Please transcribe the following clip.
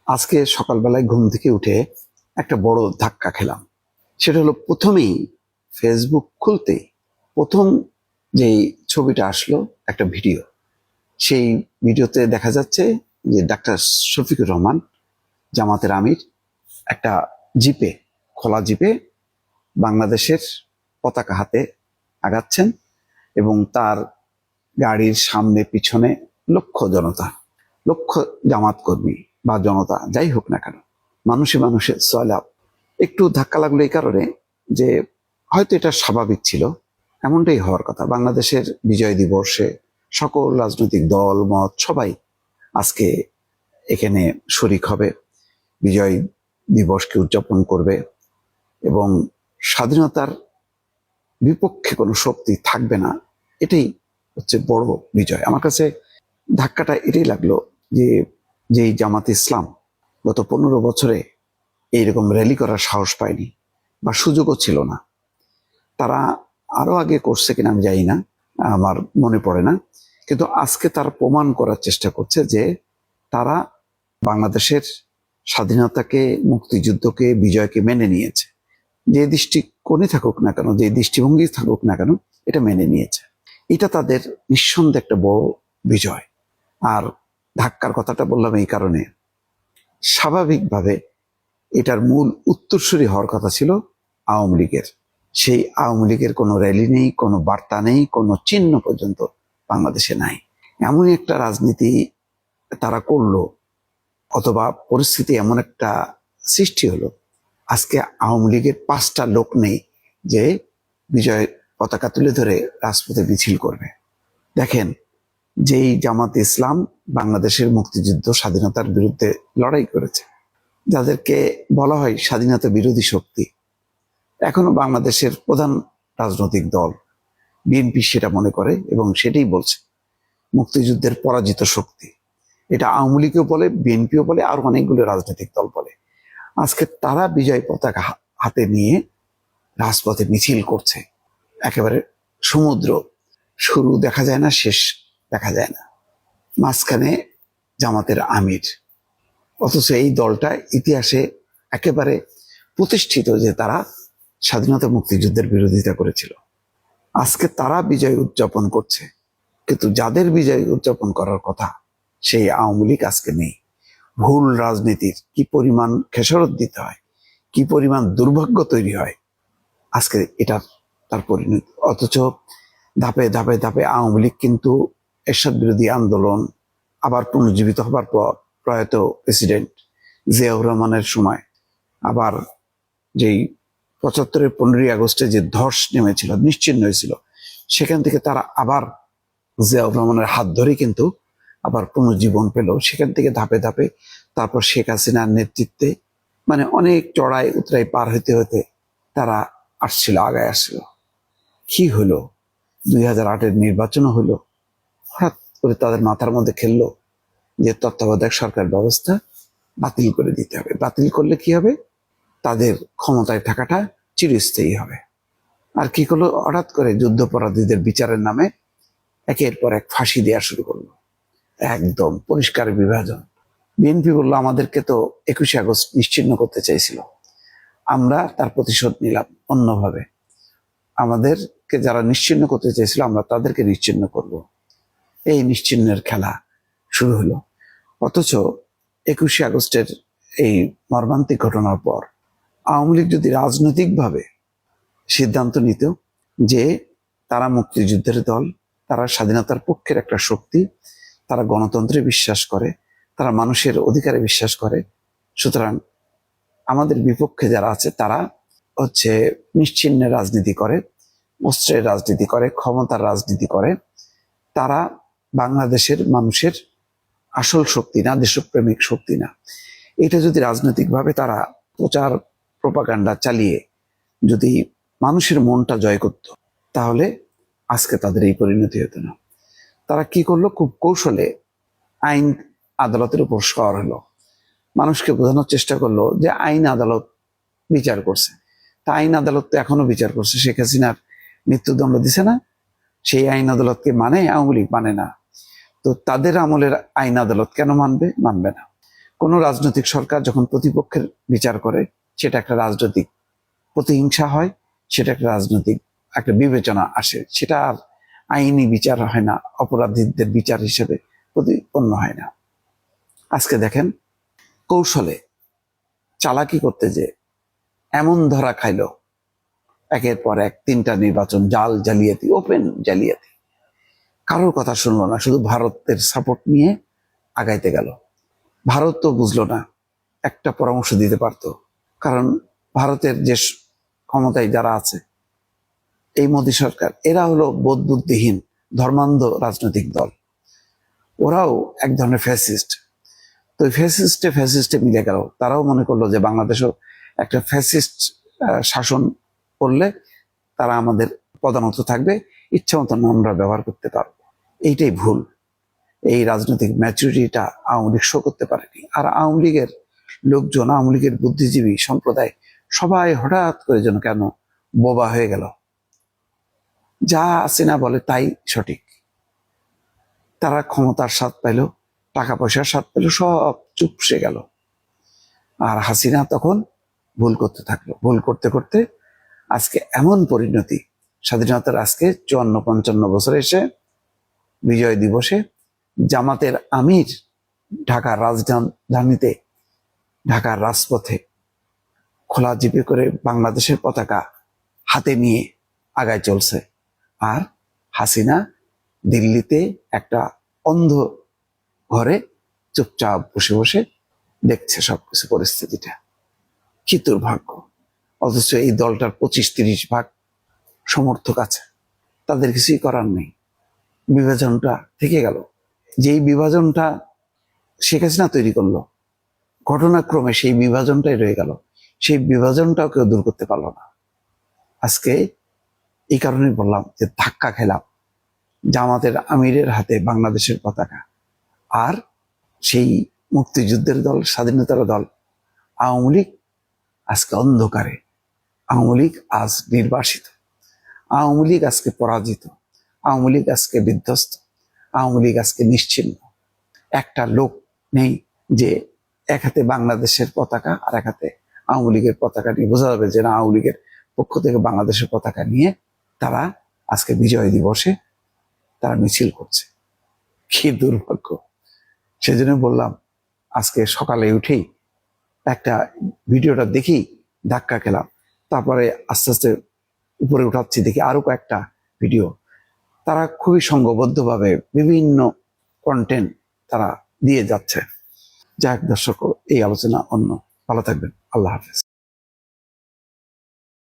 আজকে সকালবেলায় ঘুম থেকে উঠে একটা বড় ধাক্কা খেলাম। সেটা হলো, প্রথমেই ফেসবুক খুলতেই প্রথম যেই ছবিটা আসলো একটা ভিডিও। সেই ভিডিওতে দেখা যাচ্ছে যে ডাক্তার শফিকুর রহমান, জামাতের আমির, একটা জিপে, খোলা জিপে বাংলাদেশের পতাকা হাতে আগাচ্ছেন এবং তার গাড়ির সামনে পিছনে লক্ষ জনতা, লক্ষ জামাত কর্মী বা জনতা যাই হোক না কেন, মানুষে মানুষে সয়লাব। একটু ধাক্কা লাগলো এই কারণে যে হয়তো এটা স্বাভাবিক ছিল, এমনটাই হওয়ার কথা। বাংলাদেশের বিজয় দিবসে সকল রাজনৈতিক দল মত সবাই আজকে এখানে শরিক হবে, বিজয় দিবসকে উদযাপন করবে এবং স্বাধীনতার বিপক্ষে কোনো শক্তি থাকবে না। এটাই হচ্ছে বড় বিজয়। আমার কাছে ধাক্কাটা এটাই লাগলো যে যেই জামাত ইসলাম গত 15 বছরে এইরকম র্যালি করার সাহস পায়নি বা সুযোগও ছিল না। তারা আরো আগে করছে কিনা আমি জানি না, আমার মনে পড়ে না, কিন্তু আজকে তারা প্রমাণ করার চেষ্টা করছে যে তারা বাংলাদেশের স্বাধীনতাকে, মুক্তিযুদ্ধকে, বিজয়কে মেনে নিয়েছে। যে দৃষ্টিকোণে থাকুক না কেন, যে দৃষ্টিভঙ্গি থাকুক না কেন, এটা মেনে নিয়েছে। এটা তাদের নিঃসন্দেহে একটা বড় বিজয়। আর ধাক্কার কথাটা বললাম এই কারণে, স্বাভাবিকভাবে এটার মূল উত্তরসূরি হওয়ার কথা ছিল আওয়ামী লীগের। সেই আওয়ামী লীগের কোনো র্যালি নেই, কোনো বার্তা নেই, কোনো চিহ্ন পর্যন্ত বাংলাদেশে নাই। এমনই একটা রাজনীতি তারা করলো, অথবা পরিস্থিতি এমন একটা সৃষ্টি হলো, আজকে আওয়ামী লীগের 5টা লোক নেই যে বিজয় পতাকা তুলে ধরে রাজপথে মিছিল করবে। দেখেন, যেই জামাত ইসলাম বাংলাদেশের মুক্তিযুদ্ধ স্বাধীনতার বিরুদ্ধে লড়াই করেছে, যাদেরকে বলা হয় স্বাধীনতা বিরোধী শক্তি, এখনো বাংলাদেশের প্রধান রাজনৈতিক দল বিএনপি সেটা মনে করে এবং সেটাই বলছে মুক্তিযুদ্ধের পরাজিত শক্তি। এটা আওয়ামী লীগও বলে, বিএনপিও বলে, আর অনেকগুলো রাজনৈতিক দল বলে। আজকে তারা বিজয় পতাকা হাতে নিয়ে রাজপথে মিছিল করছে। একেবারে সমুদ্র, শুরু দেখা যায় না, শেষ দেখা যায় না, মাঝখানে জামাতের আমির। অথচ এই দলটা ইতিহাসে একেবারে প্রতিষ্ঠিত যে তারা স্বাধীনতা মুক্তিযুদ্ধের বিরোধিতা করেছিল। আজকে তারা বিজয় উদযাপন করছে, কিন্তু যাদের বিজয় উদযাপন করার কথা সেই আওয়ামী লীগ আজকে নেই। ভুল রাজনীতির কি পরিমাণ খেসারত দিতে হয়, কি পরিমাণ দুর্ভাগ্য তৈরি হয়, আজকে এটা তার পরিণতি। অথচ ধাপে ধাপে ধাপে আওয়ামী লীগ কিন্তু এরশাদ বিরোধী আন্দোলন আবার পুনর্জীবিত হবার পর প্রয়াত প্রেসিডেন্ট জিয়াউর রহমানের সময়, আবার যেই 75-এর 15ই আগস্টে যে ধস নেমেছিল, নিশ্চিহ্ন হয়েছিল, সেখান থেকে তারা আবার জিয়াউর রহমানের হাত ধরে কিন্তু আবার পুনর্জীবন পেল। সেখান থেকে ধাপে ধাপে তারপর শেখ হাসিনার নেতৃত্বে, মানে অনেক চড়াই উতরাই পার হতে হতে তারা আসছিল, আগায় আসছিল। কি হলো? 2008-এর নির্বাচনও হলো, হঠাৎ করে তাদের মাথার মধ্যে খেললো যে তত্ত্বাবধায়ক সরকার ব্যবস্থা বাতিল করে দিতে হবে। বাতিল করলে কি হবে? তাদের ক্ষমতায় থাকাটা চিরস্থায়ী হবে। আর কি করলো? হঠাৎ করে যুদ্ধাপরাধীদের বিচারের নামে একের পর এক ফাঁসি দেওয়া শুরু করলো। একদম পরিষ্কার বিভাজন। বিএনপি বললো আমাদেরকে তো 21শে আগস্ট নিশ্চিহ্ন করতে চাইছিল, আমরা তার প্রতিশোধ নিলাম অন্যভাবে। আমাদেরকে যারা নিশ্চিহ্ন করতে চেয়েছিল আমরা তাদেরকে নিশ্চিহ্ন করব। এই নিশ্চিহ্নের খেলা শুরু হলো। অথচ 21শে আগস্টের এই মর্মান্তিক ঘটনার পর আওয়ামী লীগ যদি রাজনৈতিকভাবে সিদ্ধান্ত নিত যে তারা মুক্তিযুদ্ধের দল, তারা স্বাধীনতার পক্ষের একটা শক্তি, তারা গণতন্ত্রে বিশ্বাস করে, তারা মানুষের অধিকারে বিশ্বাস করে, সুতরাং আমাদের বিপক্ষে যারা আছে তারা হচ্ছে নিশ্চিহ্নের রাজনীতি করে, অস্ত্রের রাজনীতি করে, ক্ষমতার রাজনীতি করে, তারা বাংলাদেশের মানুষের আসল শক্তি না, দেশপ্রেমিক শক্তি না। এটা যদি রাজনৈতিকভাবে তারা প্রচার প্রোপাগান্ডা চালিয়ে যদি মানুষের মনটা জয় করত, তাহলে আজকে তাদের এই পরিণতি হতো না। তারা কি করলো? খুব কৌশলে আইন আদালতের উপর সওয়ার হলো, মানুষকে বোঝানোর চেষ্টা করলো যে আইন আদালত বিচার করছে। তা আইন আদালত তো এখনো বিচার করছে, শেখ হাসিনার মৃত্যুদণ্ড দিছে না, সেই আইন আদালতকে মানে আওয়ামী লীগ মানে না। তো তাদের আমলের আইন আদালত কেন মানবে? মানবে না। কোনো রাজনৈতিক সরকার যখন প্রতিপক্ষের বিচার করে, সেটা একটা রাজনৈতিক প্রতিহিংসা হয়, সেটা একটা রাজনৈতিক একটা বিবেচনা আসে, সেটা আর আইনি বিচার হয় না, অপরাধীদের বিচার হিসেবে প্রতিপন্ন হয় না। আজকে দেখেন, কৌশলে চালাকি করতে যে এমন ধরা খাইলো, একের পর এক 3টা নির্বাচন জালিয়াতি, ওপেন জালিয়াতি। কারোর কথা শুনলো না, শুধু ভারতের সাপোর্ট নিয়ে আগাইতে গেল। ভারত তো বুঝলো না, একটা পরামর্শ দিতে পারতো, কারণ ভারতের যে ক্ষমতায় যারা আছে, এই মোদী সরকার, এরা হলো বোধ বুদ্ধিহীন ধর্মান্ধ রাজনৈতিক দল। ওরাও এক ধরনের ফ্যাসিস্ট। তো ফ্যাসিস্টে মিলে গেল। তারাও মনে করলো যে বাংলাদেশও একটা ফ্যাসিস্ট শাসন করলে তারা আমাদের পদানত থাকবে, ইচ্ছা মতন আমরা ব্যবহার করতে পারবো। এইটাই ভুল। এই রাজনৈতিক ম্যাচুরিটিটা আওয়ামী লীগ শো করতে পারেনি। আর আওয়ামী লীগের লোকজন, আওয়ামী লীগের বুদ্ধিজীবী সম্প্রদায় সবাই হঠাৎ করে যেন কেন বোবা হয়ে গেল। যা হাসিনা বলে তাই সঠিক। তারা ক্ষমতার স্বাদ পাইল, টাকা পয়সার স্বাদ পেল, সব চুপসে গেল। আর হাসিনা তখন ভুল করতে থাকলো। ভুল করতে করতে আজকে এমন পরিণতি, স্বাধীনতার আজকে 54-55 বছরে এসে বিজয় দিবসে জামাতের আমির ঢাকার রাজধানীতে, ঢাকার রাজপথে খোলা জিপে করে বাংলাদেশের পতাকা হাতে নিয়ে আগায় চলছে। আর হাসিনা দিল্লিতে একটা অন্ধ ঘরে চুপচাপ বসে বসে দেখছে সবকিছু, পরিস্থিতিটা। কি দুর্ভাগ্য। অথচ এই দলটার 25-30 ভাগ সমর্থক আছে, তাদের কিছুই করার নেই। বিভাজনটা থেকে গেল। যেই বিভাজনটা শেখ হাসিনা তৈরি করলো, ঘটনাক্রমে সেই বিভাজনটাই রয়ে গেল। সেই বিভাজনটাও কেউ দূর করতে পারলো না। আজকে এই কারণেই বললাম যে ধাক্কা খেলাম। জামাতের আমিরের হাতে বাংলাদেশের পতাকা, আর সেই মুক্তিযুদ্ধের দল, স্বাধীনতার দল আওয়ামী লীগ আজকে অন্ধকারে। আওয়ামী লীগ আজ নির্বাসিত, আওয়ামী লীগ আজকে পরাজিত, আওয়ামী লীগ আজকে বিধ্বস্ত, আওয়ামী লীগ আজকে নিশ্চিহ্ন। একটা লোক নেই যে এক হাতে বাংলাদেশের পতাকা আর এক হাতে আওয়ামী লীগের পতাকা নিয়ে, বোঝা যাবে যে না, আওয়ামী লীগের পক্ষ থেকে বাংলাদেশের পতাকা নিয়ে তারা আজকে বিজয় দিবসে তারা মিছিল করছে। কি দুর্ভাগ্য। সেজন্য বললাম, আজকে সকালে উঠেই একটা ভিডিওটা দেখি ধাক্কা খেলাম। তারপরে আস্তে আস্তে উপরে উঠাচ্ছি, দেখি আরো কয়েকটা ভিডিও। তারা খুবই সংঘবদ্ধভাবে বিভিন্ন কন্টেন্ট তারা দিয়ে যাচ্ছে। যাক দর্শক, এই আলোচনা অন্য। ভালো থাকবেন। আল্লাহ হাফেজ।